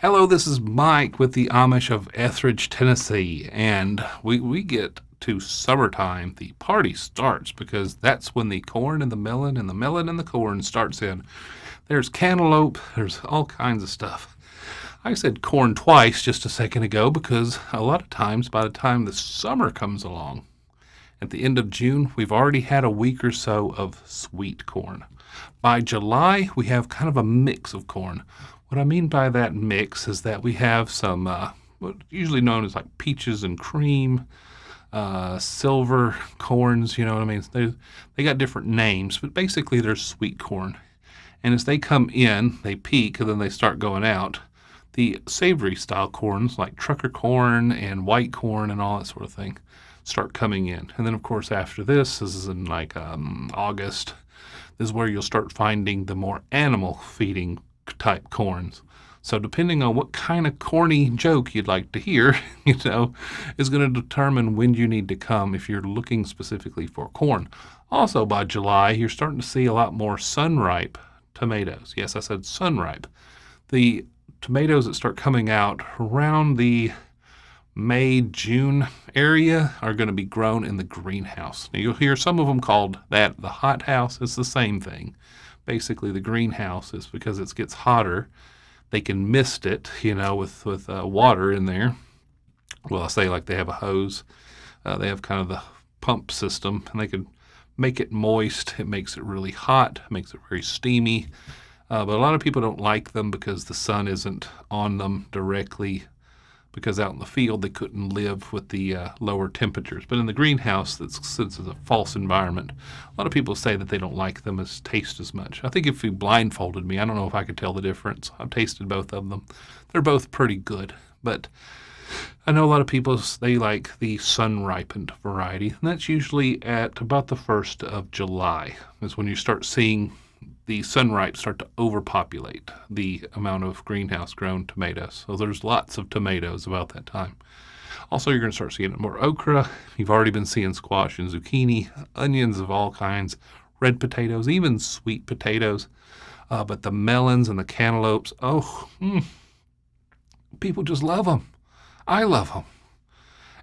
Hello, this is Mike with the Amish of Ethridge, Tennessee, and we get to summertime. The party starts because that's when the corn and the melon and the melon and the corn starts in. There's cantaloupe, there's all kinds of stuff. I said corn twice just a second ago because a lot of times by the time the summer comes along, at the end of June, we've already had a week or so of sweet corn. By July, we have kind of a mix of corn. What I mean by that mix is that we have some, what usually known as like peaches and cream, silver corns, you know what I mean? They got different names, but basically they're sweet corn. And as they come in, they peak and then they start going out. The savory style corns like trucker corn and white corn and all that sort of thing start coming in. And then, of course, after this is in like August. This is where you'll start finding the more animal feeding type corns. So depending on what kind of corny joke you'd like to hear, is going to determine when you need to come if you're looking specifically for corn. Also, by July, you're starting to see a lot more sun-ripe tomatoes. Yes, I said sun-ripe. The tomatoes that start coming out around the May, June area are going to be grown in the greenhouse. Now, you'll hear some of them called that the hot house. It's the same thing. Basically, the greenhouse is because it gets hotter. They can mist it, with water in there. Well, I say like they have a hose. They have kind of the pump system, and they can make it moist. It makes it really hot, makes it very steamy. But a lot of people don't like them because the sun isn't on them directly, because out in the field they couldn't live with the lower temperatures. But in the greenhouse, since it's a false environment, a lot of people say that they don't like them as taste as much. I think if you blindfolded me, I don't know if I could tell the difference. I've tasted both of them. They're both pretty good. But I know a lot of people, they like the sun-ripened variety, and that's usually at about the 1st of July is when you start seeing the sunripe start to overpopulate the amount of greenhouse grown tomatoes. So there's lots of tomatoes about that time. Also, you're going to start seeing more okra. You've already been seeing squash and zucchini, onions of all kinds, red potatoes, even sweet potatoes. But the melons and the cantaloupes, people just love them. I love them.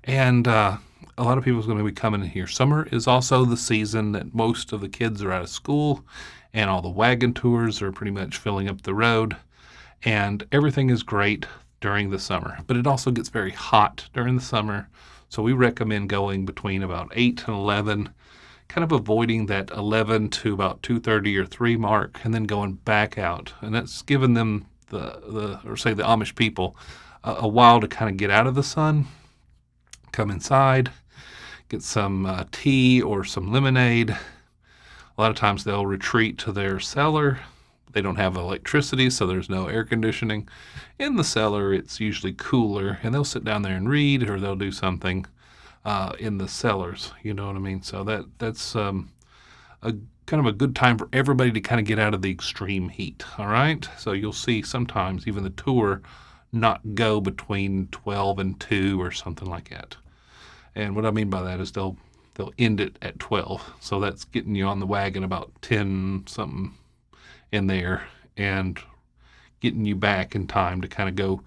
And a lot of people are going to be coming in here. Summer is also the season that most of the kids are out of school, and all the wagon tours are pretty much filling up the road, and everything is great during the summer. But it also gets very hot during the summer, so we recommend going between about 8 and 11, kind of avoiding that 11 to about 2:30 or 3 mark, and then going back out. And that's given them the Amish people a while to kind of get out of the sun, come inside, get some tea or some lemonade. A lot of times they'll retreat to their cellar. They don't have electricity, so there's no air conditioning. In the cellar, it's usually cooler, and they'll sit down there and read, or they'll do something in the cellars. You know what I mean? So that's a kind of a good time for everybody to kind of get out of the extreme heat. All right? So you'll see sometimes even the tour not go between 12 and 2 or something like that. And what I mean by that is they'll end it at 12. So that's getting you on the wagon about 10 something in there and getting you back in time to kind of go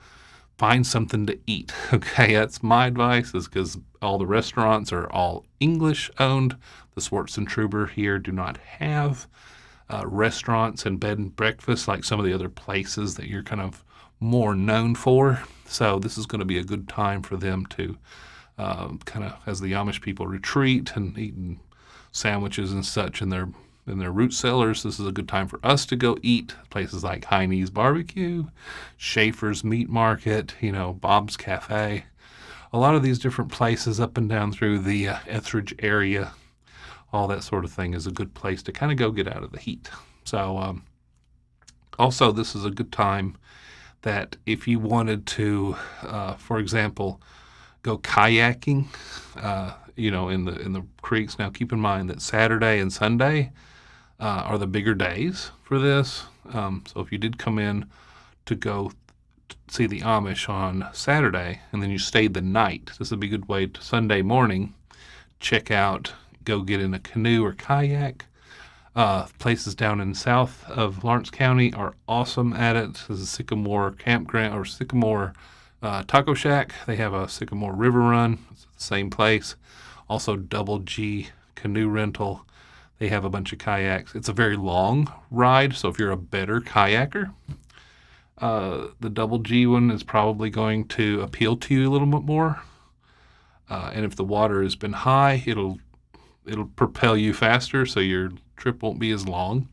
find something to eat. Okay, that's my advice, is because all the restaurants are all English owned. The Swartz and Truber here do not have restaurants and bed and breakfast like some of the other places that you're kind of more known for. So this is going to be a good time for them to kind of, as the Amish people retreat and eating sandwiches and such in their root cellars. This is a good time for us to go eat. Places like Heine's Barbecue, Schaefer's Meat Market, Bob's Cafe. A lot of these different places up and down through the Ethridge area, all that sort of thing is a good place to kind of go get out of the heat. So also, this is a good time that if you wanted to, for example, go kayaking, in the creeks. Now, keep in mind that Saturday and Sunday are the bigger days for this. So if you did come in to go see the Amish on Saturday, and then you stayed the night, this would be a good way to Sunday morning check out, go get in a canoe or kayak, Places down in south of Lawrence County are awesome at it. This is Sycamore Campground or Sycamore Taco Shack. They have a Sycamore River Run. It's the same place. Also, Double G Canoe Rental. They have a bunch of kayaks. It's a very long ride, so if you're a better kayaker, the Double G one is probably going to appeal to you a little bit more. And if the water has been high, it'll propel you faster, so your trip won't be as long.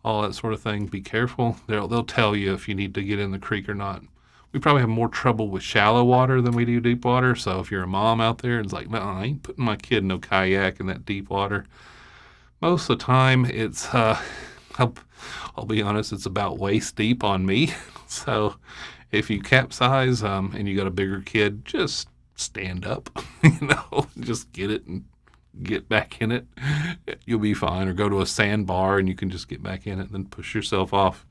All that sort of thing. Be careful. They'll tell you if you need to get in the creek or not. We probably have more trouble with shallow water than we do deep water. So if you're a mom out there and it's like, no, I ain't putting my kid in no kayak in that deep water. Most of the time, it's I'll be honest, it's about waist deep on me. So if you capsize and you got a bigger kid, just stand up. Just get it and get back in it. You'll be fine. Or go to a sandbar and you can just get back in it and then push yourself off.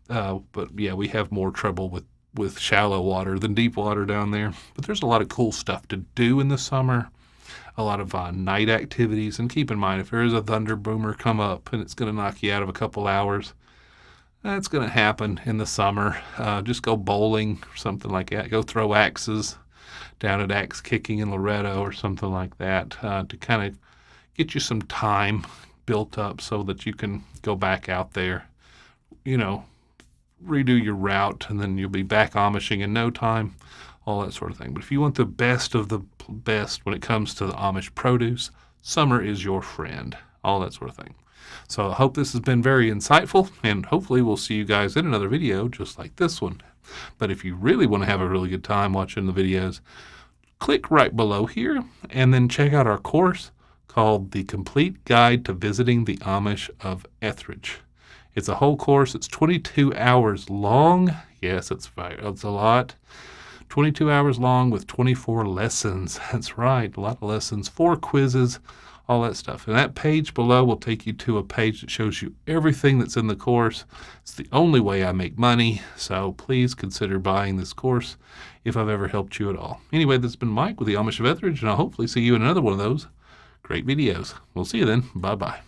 But yeah, we have more trouble with shallow water than deep water down there. But there's a lot of cool stuff to do in the summer. A lot of night activities. And keep in mind, if there is a thunder boomer come up and it's going to knock you out of a couple hours, that's going to happen in the summer. Just go bowling or something like that. Go throw axes down at Axe Kicking in Loretto or something like that to kind of get you some time built up so that you can go back out there, redo your route, and then you'll be back Amishing in no time, all that sort of thing. But if you want the best of the best when it comes to the Amish produce, summer is your friend, all that sort of thing. So I hope this has been very insightful, and hopefully we'll see you guys in another video just like this one. But if you really want to have a really good time watching the videos, click right below here and then check out our course called The Complete Guide to Visiting the Amish of Ethridge. It's a whole course. It's 22 hours long. Yes, it's a lot. 22 hours long with 24 lessons. That's right, a lot of lessons, 4 quizzes, all that stuff. And that page below will take you to a page that shows you everything that's in the course. It's the only way I make money, so please consider buying this course if I've ever helped you at all. Anyway, this has been Mike with the Amish of Ethridge, and I'll hopefully see you in another one of those great videos. We'll see you then. Bye-bye.